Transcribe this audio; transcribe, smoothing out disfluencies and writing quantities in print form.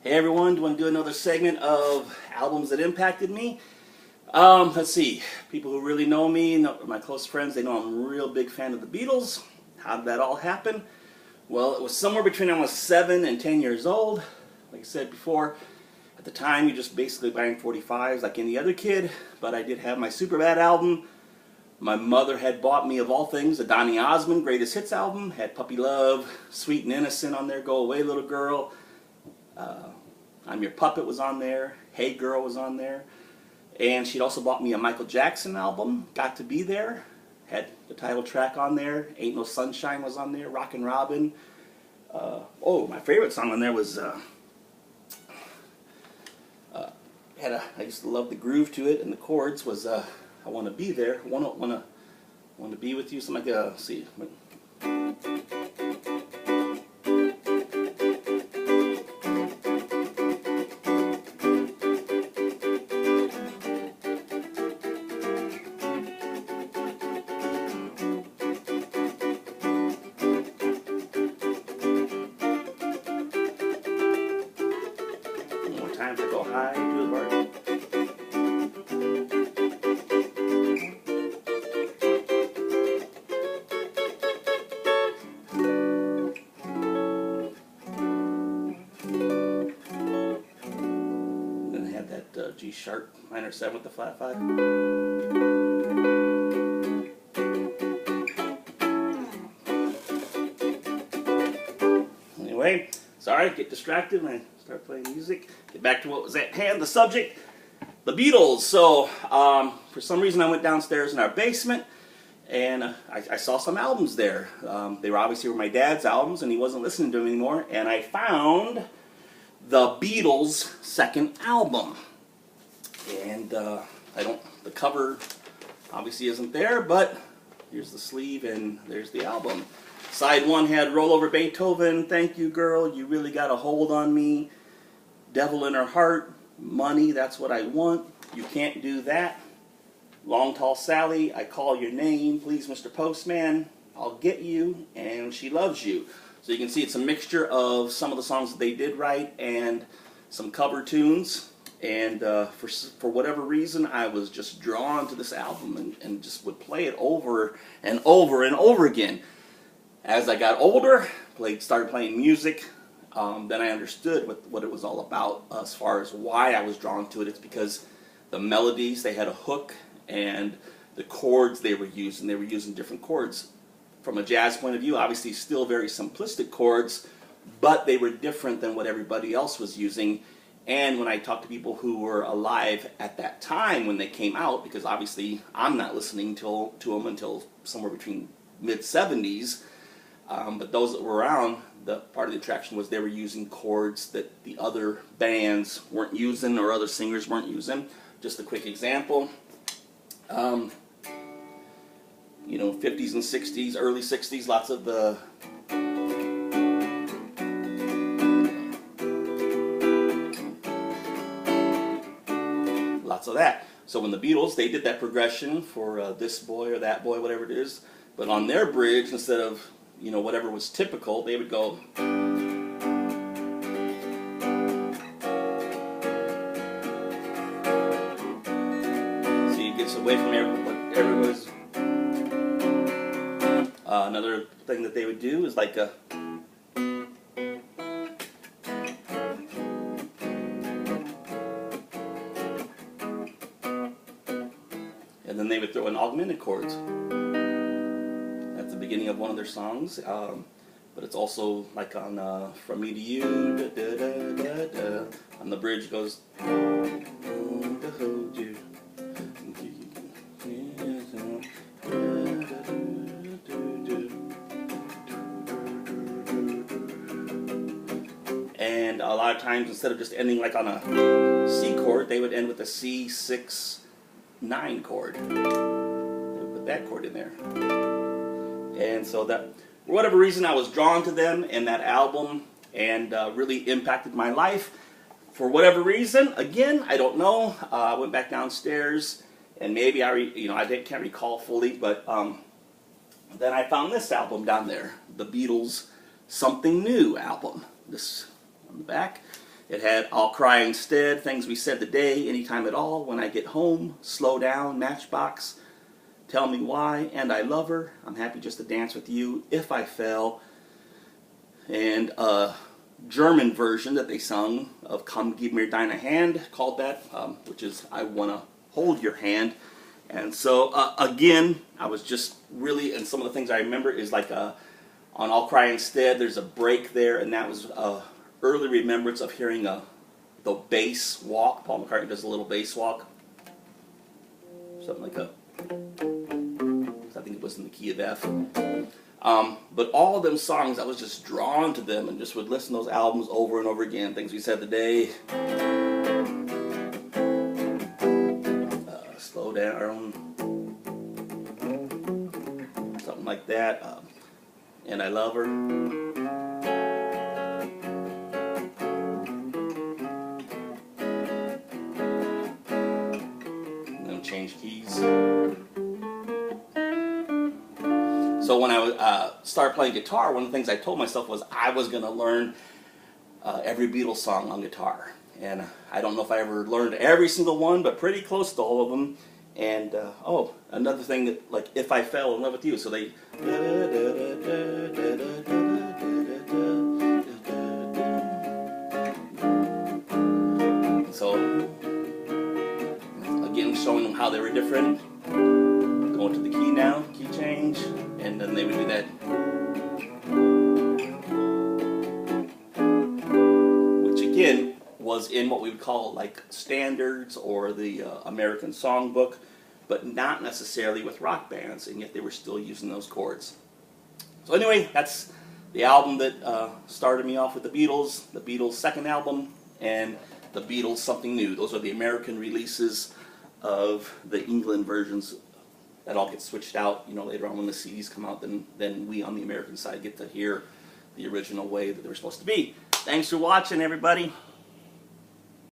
Hey everyone, do you want to do another segment of albums that impacted me? Let's see, people who really know me, my close friends, they know I'm a real big fan of the Beatles. How did that all happen? Well, it was somewhere between I was 7 and 10 years old. Like I said before, at the time you're just basically buying 45s like any other kid, but I did have my Superbad album. My mother had bought me, of all things, the Donny Osmond Greatest Hits album. Had Puppy Love, Sweet and Innocent on there, Go Away Little Girl. I'm Your Puppet was on there, Hey Girl was on there, and she'd also bought me a Michael Jackson album, Got to Be There, had the title track on there, Ain't No Sunshine was on there, Rockin' Robin. My favorite song on there was, I used to love the groove to it, and the chords was, I Want to Be There, want to Be With You, something like that, let's see. Time to go high, do the part. Then I had that G sharp minor 7 with the flat 5. Anyway, sorry, get distracted when I start playing music. Get back to what was at hand, the subject, the Beatles. So, for some reason I went downstairs in our basement and I saw some albums there. They were obviously my dad's albums and he wasn't listening to them anymore. And I found the Beatles' second album. And the cover obviously isn't there, but here's the sleeve and there's the album. Side 1 had Roll Over Beethoven, Thank You Girl, You Really Got a Hold on Me, Devil in Her Heart, Money, That's What I Want, You Can't Do That, Long Tall Sally, I Call Your Name, Please Mr. Postman, I'll Get You, and She Loves You. So you can see it's a mixture of some of the songs that they did write and some cover tunes. And for whatever reason, I was just drawn to this album and just would play it over and over and over again. As I got older, started playing music, then I understood what it was all about as far as why I was drawn to it. It's because the melodies, they had a hook, and the chords they were using different chords. From a jazz point of view, obviously still very simplistic chords, but they were different than what everybody else was using. And when I talked to people who were alive at that time when they came out, because obviously I'm not listening to them until somewhere between mid-70s, but those that were around, the part of the attraction was they were using chords that the other bands weren't using or other singers weren't using. Just a quick example, 50s and 60s, early 60s, lots of the that. So when the Beatles, they did that progression for This Boy or That Boy, whatever it is, but on their bridge, instead of whatever was typical, they would go. See, it gets away from everyone's. Another thing that they would do is like a. And then they would throw in augmented chords. At the beginning of one of their songs, but it's also like on From Me to You, da, da, da, da, da. On the bridge goes to hold you. And a lot of times, instead of just ending like on a C chord, they would end with a C6 9 chord. They would put that chord in there. And so that, for whatever reason, I was drawn to them and that album, and really impacted my life. For whatever reason, again, I don't know. I went back downstairs, and maybe I can't recall fully, but then I found this album down there, the Beatles' Something New album. This on the back. It had I'll Cry Instead, Things We Said Today, Anytime at All, When I Get Home, Slow Down, Matchbox, Tell Me Why, And I Love Her, I'm Happy Just to Dance With You, If I Fell, and a German version that they sung of Come Give Me Deine Hand, called that, which is I Wanna Hold Your Hand. And so, again, I was just really, and some of the things I remember is like on I'll Cry Instead, there's a break there, and that was early remembrance of hearing the bass walk. Paul McCartney does a little bass walk. Something like that. I think it was in the key of F. But all of them songs, I was just drawn to them and just would listen to those albums over and over again. Things We Said Today. Slow Down. Something like that. And I Love Her. And then change keys. So when I started playing guitar, one of the things I told myself was I was going to learn every Beatles song on guitar. And I don't know if I ever learned every single one, but pretty close to all of them. And, oh, another thing that, like, If I Fell in Love With You, so they... So, again, showing them how they were different. Going to the key now, key change, and then they would do that. Which, again, was in what we would call like standards or the American Songbook, but not necessarily with rock bands, and yet they were still using those chords. So anyway, that's the album that started me off with the Beatles' second album, and the Beatles' Something New. Those are the American releases of the England versions. That all gets switched out, you know, later on when the CDs come out, then we on the American side get to hear the original way that they were supposed to be. Thanks for watching, everybody.